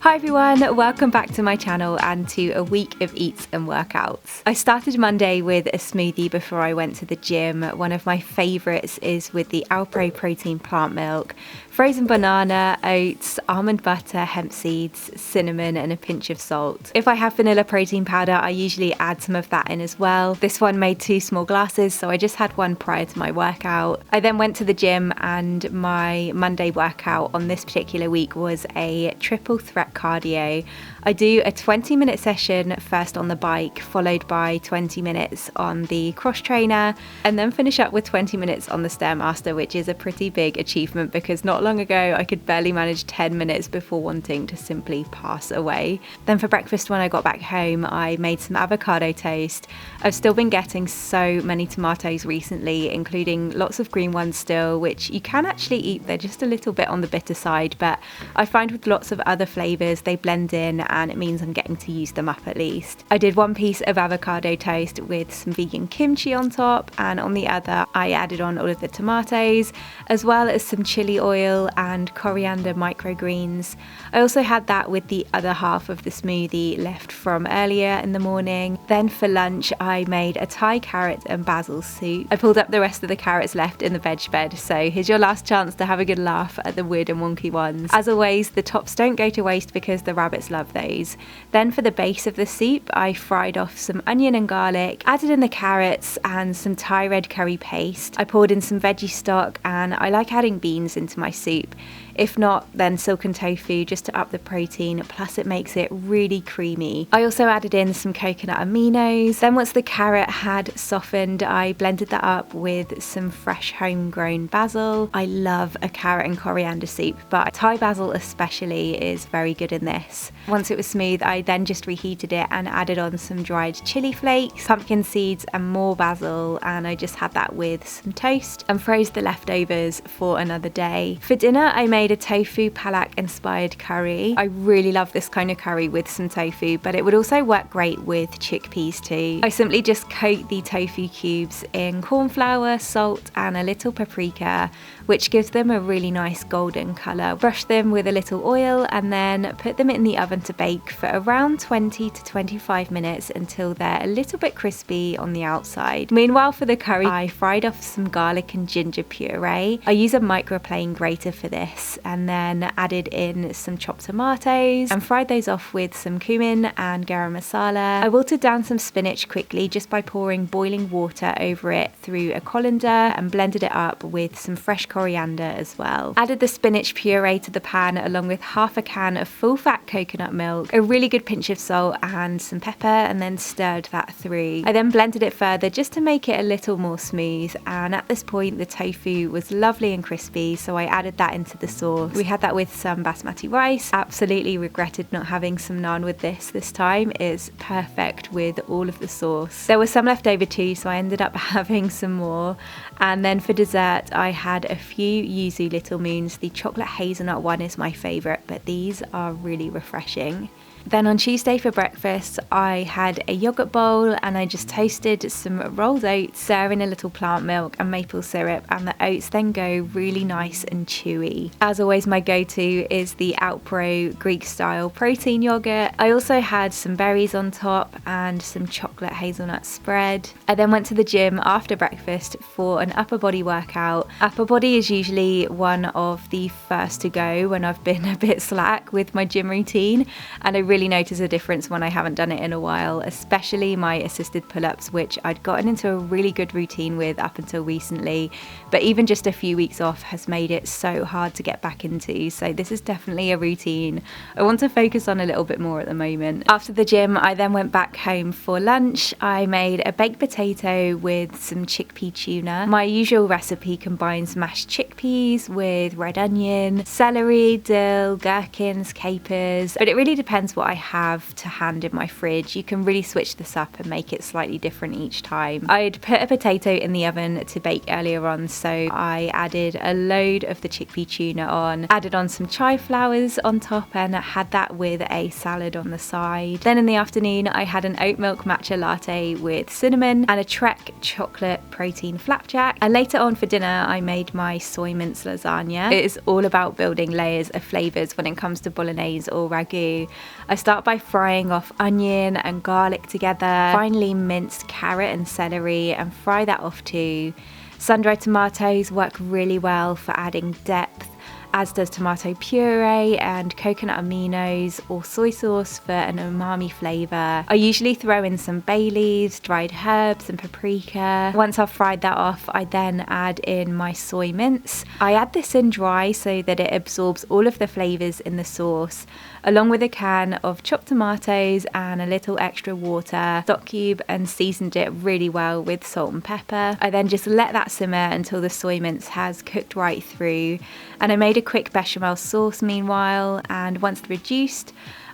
Hi everyone, welcome back to my channel and to a week of eats and workouts. I started Monday with a smoothie before I went to the gym. One of my favourites is with the Alpro protein plant milk, frozen banana, oats, almond butter, hemp seeds, cinnamon and a pinch of salt. If I have vanilla protein powder, I usually add some of that in as well. This one made 2 small glasses, so I just had one prior to my workout. I then went to the gym and my Monday workout on this particular week was a triple threat cardio. I do a 20-minute session first on the bike, followed by 20 minutes on the cross trainer, and then finish up with 20 minutes on the Stairmaster, which is a pretty big achievement because not long ago I could barely manage 10 minutes before wanting to simply pass away. Then for breakfast when I got back home, I made some avocado toast. I've still been getting so many tomatoes recently, including lots of green ones still, which you can actually eat. They're just a little bit on the bitter side, but I find with lots of other flavours they blend in and it means I'm getting to use them up at least. I did one piece of avocado toast with some vegan kimchi on top, and on the other I added on all of the tomatoes as well as some chili oil and coriander microgreens. I also had that with the other half of the smoothie left from earlier in the morning. Then for lunch I made a Thai carrot and basil soup. I pulled up the rest of the carrots left in the veg bed, so here's your last chance to have a good laugh at the weird and wonky ones. As always, the tops don't go to waste because the rabbits love those. Then for the base of the soup, I fried off some onion and garlic, added in the carrots and some Thai red curry paste. I poured in some veggie stock, and I like adding beans into my soup. If not, then silken tofu just to up the protein, plus it makes it really creamy. I also added in some coconut aminos. Then once the carrot had softened, I blended that up with some fresh homegrown basil. I love a carrot and coriander soup, but Thai basil especially is very good in this. Once it was smooth, I then just reheated it and added on some dried chili flakes, pumpkin seeds and more basil, and I just had that with some toast and froze the leftovers for another day. For dinner, I made a tofu PALAK inspired curry. I really love this kind of curry with some tofu, but it would also work great with chickpeas too. I simply just coat the tofu cubes in cornflour, salt and a little paprika, which gives them a really nice golden colour. Brush them with a little oil and then put them in the oven to bake for around 20 to 25 minutes until they're a little bit crispy on the outside. Meanwhile, for the curry, I fried off some garlic and ginger puree. I use a microplane grater for this, and then added in some chopped tomatoes and fried those off with some cumin and garam masala. I wilted down some spinach quickly just by pouring boiling water over it through a colander and blended it up with some fresh coriander as well. Added the spinach puree to the pan along with half a can of full fat coconut milk, a really good pinch of salt and some pepper, and then stirred that through. I then blended it further just to make it a little more smooth, and at this point the tofu was lovely and crispy, so I added that into the sauce. We had that with some basmati rice. Absolutely regretted not having some naan with this time. Is perfect with all of the sauce. There was some left over too, so I ended up having some more. And then for dessert I had a few yuzu little moons. The chocolate hazelnut one is my favourite, but these are really refreshing. Then on Tuesday for breakfast, I had a yogurt bowl and I just toasted some rolled oats, stir in a little plant milk and maple syrup, and the oats then go really nice and chewy. As always, my go-to is the Alpro Greek style protein yogurt. I also had some berries on top and some chocolate hazelnut spread. I then went to the gym after breakfast for an upper body workout. Upper body is usually one of the first to go when I've been a bit slack with my gym routine, and I really notice a difference when I haven't done it in a while, especially my assisted pull-ups, which I'd gotten into a really good routine with up until recently, but even just a few weeks off has made it so hard to get back into, so this is definitely a routine I want to focus on a little bit more at the moment. After the gym, I then went back home for lunch. I made a baked potato with some chickpea tuna. My usual recipe combines mashed chickpeas with red onion, celery, dill, gherkins, capers, but it really depends what I have to hand in my fridge. You can really switch this up and make it slightly different each time. I'd put a potato in the oven to bake earlier on, so I added a load of the chickpea tuna on, added on some chai flowers on top and had that with a salad on the side. Then in the afternoon I had an oat milk matcha latte with cinnamon and a Trek chocolate protein flapjack. And later on for dinner I made my soy mince lasagna. It is all about building layers of flavours when it comes to bolognese or ragu. I start by frying off onion and garlic together, finely minced carrot and celery, and fry that off too. Sun-dried tomatoes work really well for adding depth, as does tomato puree and coconut aminos or soy sauce for an umami flavour. I usually throw in some bay leaves, dried herbs and paprika. Once I've fried that off, I then add in my soy mince. I add this in dry so that it absorbs all of the flavours in the sauce, along with a can of chopped tomatoes and a little extra water, stock cube, and seasoned it really well with salt and pepper. I then just let that simmer until the soy mince has cooked right through, and I made a quick bechamel sauce meanwhile, and once reduced,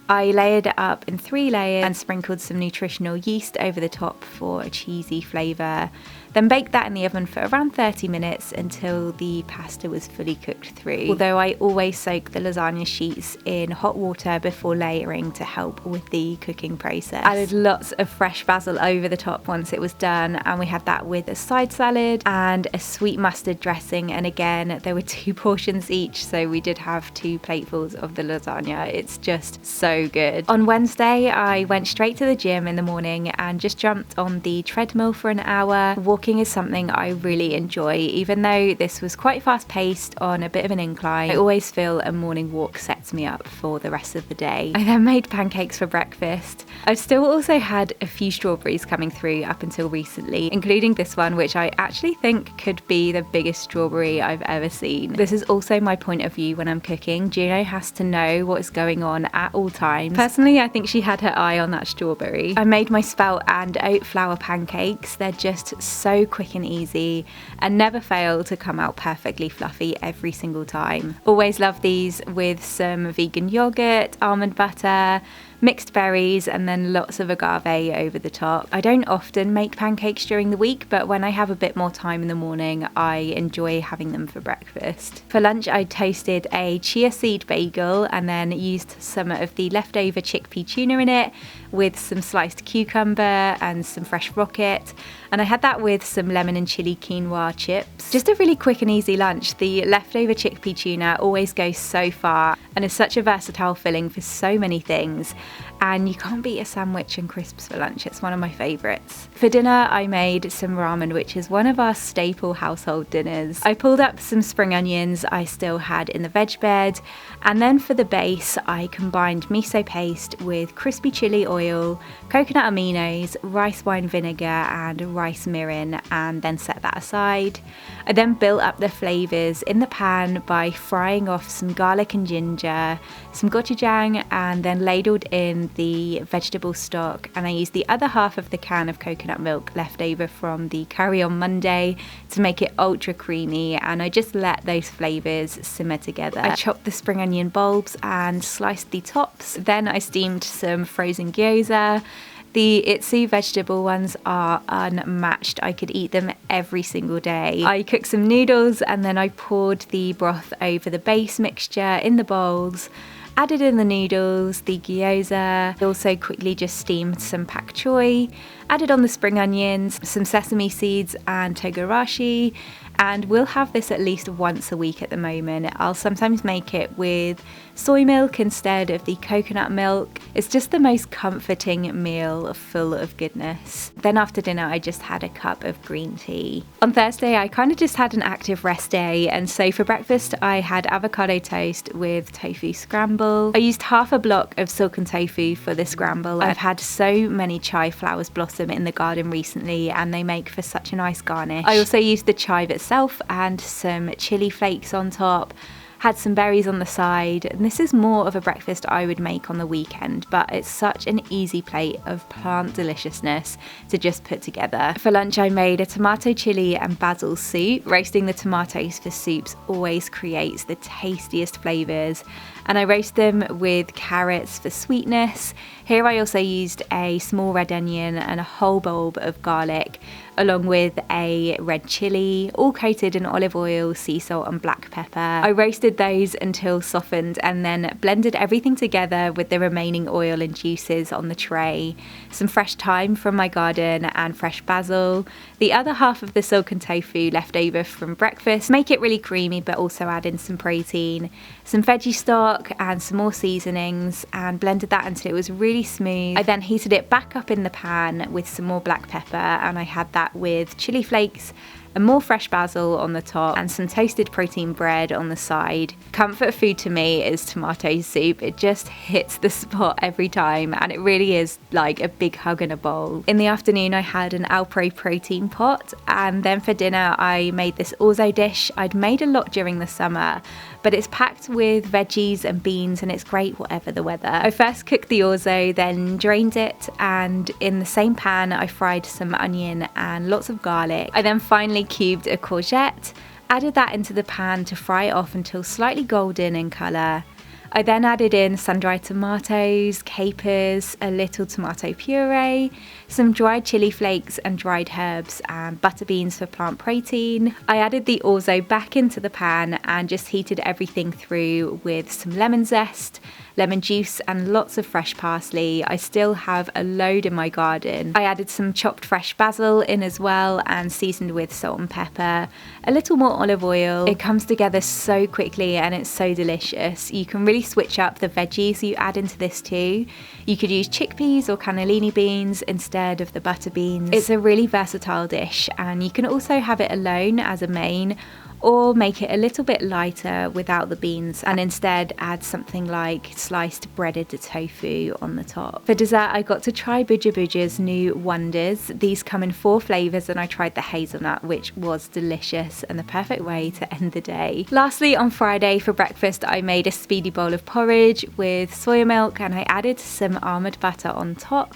I layered it up in 3 layers and sprinkled some nutritional yeast over the top for a cheesy flavour. Then baked that in the oven for around 30 minutes until the pasta was fully cooked through. Although I always soak the lasagna sheets in hot water before layering to help with the cooking process. Added lots of fresh basil over the top once it was done, and we had that with a side salad and a sweet mustard dressing. And again, there were 2 portions each, so we did have 2 platefuls of the lasagna. It's just so good. On Wednesday, I went straight to the gym in the morning and just jumped on the treadmill for an hour. Walking is something I really enjoy, even though this was quite fast paced on a bit of an incline. I always feel a morning walk sets me up for the rest of the day. I then made pancakes for breakfast. I've still also had a few strawberries coming through up until recently, including this one, which I actually think could be the biggest strawberry I've ever seen. This is also my point of view when I'm cooking. Juno has to know what is going on at all times. Personally, I think she had her eye on that strawberry. I made my spelt and oat flour pancakes. They're just so quick and easy and never fail to come out perfectly fluffy every single time. Always love these with some vegan yogurt, almond butter, mixed berries, and then lots of agave over the top. I don't often make pancakes during the week, but when I have a bit more time in the morning, I enjoy having them for breakfast. For lunch, I toasted a chia seed bagel and then used some of the leftover chickpea tuna in it with some sliced cucumber and some fresh rocket. And I had that with some lemon and chili quinoa chips. Just a really quick and easy lunch. The leftover chickpea tuna always goes so far and is such a versatile filling for so many things. And you can't beat a sandwich and crisps for lunch. It's one of my favourites. For dinner, I made some ramen, which is one of our staple household dinners. I pulled up some spring onions I still had in the veg bed, and then for the base, I combined miso paste with crispy chili oil, coconut aminos, rice wine vinegar, and rice mirin, and then set that aside. I then built up the flavours in the pan by frying off some garlic and ginger, some gochujang, and then ladled in the vegetable stock, and I used the other half of the can of coconut milk left over from the curry on Monday to make it ultra creamy, and I just let those flavours simmer together. I chopped the spring onion bulbs and sliced the tops. Then I steamed some frozen gyoza. The Itsu vegetable ones are unmatched. I could eat them every single day. I cooked some noodles and then I poured the broth over the base mixture in the bowls, added in the noodles, the gyoza. I also quickly just steamed some pak choi, added on the spring onions, some sesame seeds and togarashi, and we'll have this at least once a week at the moment. I'll sometimes make it with soy milk instead of the coconut milk. It's just the most comforting meal full of goodness. Then after dinner, I just had a cup of green tea. On Thursday, I kind of just had an active rest day, and so for breakfast, I had avocado toast with tofu scramble. I used half a block of silken tofu for the scramble. I've had so many chai flowers blossom in the garden recently, and they make for such a nice garnish. I also used the chive itself and some chili flakes on top. Had some berries on the side, and this is more of a breakfast I would make on the weekend, but it's such an easy plate of plant deliciousness to just put together. For lunch, I made a tomato chili and basil soup. Roasting the tomatoes for soups always creates the tastiest flavours, and I roast them with carrots for sweetness. Here I also used a small red onion and a whole bulb of garlic. along with a red chilli, all coated in olive oil, sea salt and black pepper. I roasted those until softened and then blended everything together with the remaining oil and juices on the tray. Some fresh thyme from my garden and fresh basil. The other half of the silken tofu left over from breakfast. Make it really creamy but also add in some protein. Some veggie stock and some more seasonings, and blended that until it was really smooth. I then heated it back up in the pan with some more black pepper, and I had that with chili flakes and more fresh basil on the top and some toasted protein bread on the side. Comfort food to me is tomato soup. It just hits the spot every time, and it really is like a big hug in a bowl. In the afternoon I had an Alpro protein pot, and then for dinner I made this orzo dish. I'd made a lot during the summer, but it's packed with veggies and beans and it's great whatever the weather. I first cooked the orzo, then drained it, and in the same pan I fried some onion and lots of garlic. I then finally cubed a courgette, added that into the pan to fry it off until slightly golden in colour. I then added in sun-dried tomatoes, capers, a little tomato puree, some dried chili flakes and dried herbs, and butter beans for plant protein. I added the orzo back into the pan and just heated everything through with some lemon zest, lemon juice and lots of fresh parsley. I still have a load in my garden. I added some chopped fresh basil in as well and seasoned with salt and pepper, a little more olive oil. It comes together so quickly and it's so delicious. You can really switch up the veggies you add into this too. You could use chickpeas or cannellini beans instead of the butter beans. It's a really versatile dish, and you can also have it alone as a main, or make it a little bit lighter without the beans and instead add something like sliced breaded tofu on the top. For dessert I got to try Buja Buja's new Wonders. These come in 4 flavours and I tried the hazelnut, which was delicious and the perfect way to end the day. Lastly, on Friday for breakfast I made a speedy bowl of porridge with soya milk, and I added some almond butter on top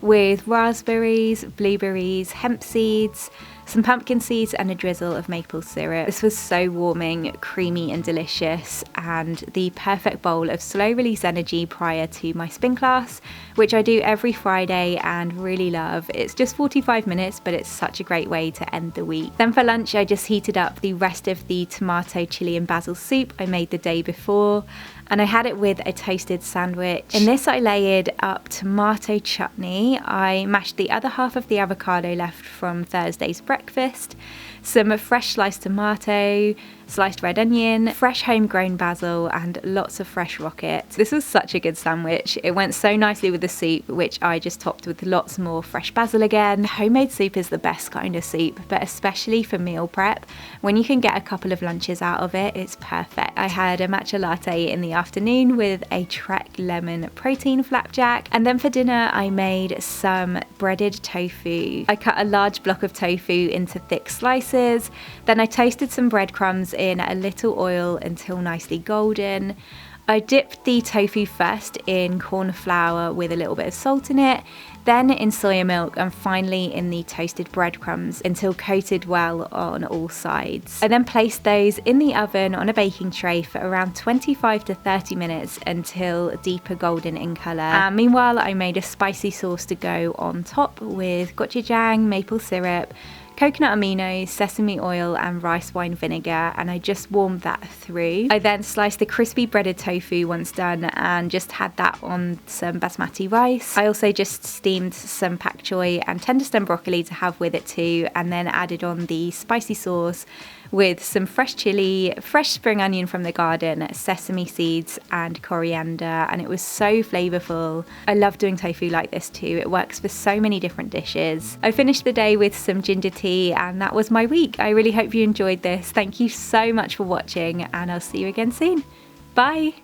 with raspberries, blueberries, hemp seeds, some pumpkin seeds and a drizzle of maple syrup. This was so warming, creamy and delicious, and the perfect bowl of slow release energy prior to my spin class, which I do every Friday and really love. It's just 45 minutes, but it's such a great way to end the week. Then for lunch I just heated up the rest of the tomato, chili and basil soup I made the day before, and I had it with a toasted sandwich. In this I layered up tomato chutney. I mashed the other half of the avocado left from Thursday's breakfast, some fresh sliced tomato, sliced red onion, fresh homegrown basil and lots of fresh rockets. This was such a good sandwich. It went so nicely with the soup, which I just topped with lots more fresh basil again. Homemade soup is the best kind of soup, but especially for meal prep. When you can get a couple of lunches out of it, it's perfect. I had a matcha latte in the afternoon with a Trek lemon protein flapjack, and then for dinner I made some breaded tofu. I cut a large block of tofu into thick slices, then I toasted some breadcrumbs in a little oil until nicely golden. I dipped the tofu first in cornflour with a little bit of salt in it, then in soya milk, and finally in the toasted breadcrumbs until coated well on all sides. I then placed those in the oven on a baking tray for around 25 to 30 minutes until deeper golden in colour. And meanwhile I made a spicy sauce to go on top with gochujang, maple syrup, coconut aminos, sesame oil and rice wine vinegar, and I just warmed that through. I then sliced the crispy breaded tofu once done and just had that on some basmati rice. I also just steamed some pak choy and tender stem broccoli to have with it too, and then added on the spicy sauce with some fresh chili, fresh spring onion from the garden, sesame seeds and coriander, and it was so flavourful. I love doing tofu like this too. It works for so many different dishes. I finished the day with some ginger tea, and that was my week. I really hope you enjoyed this. Thank you so much for watching, and I'll see you again soon. Bye!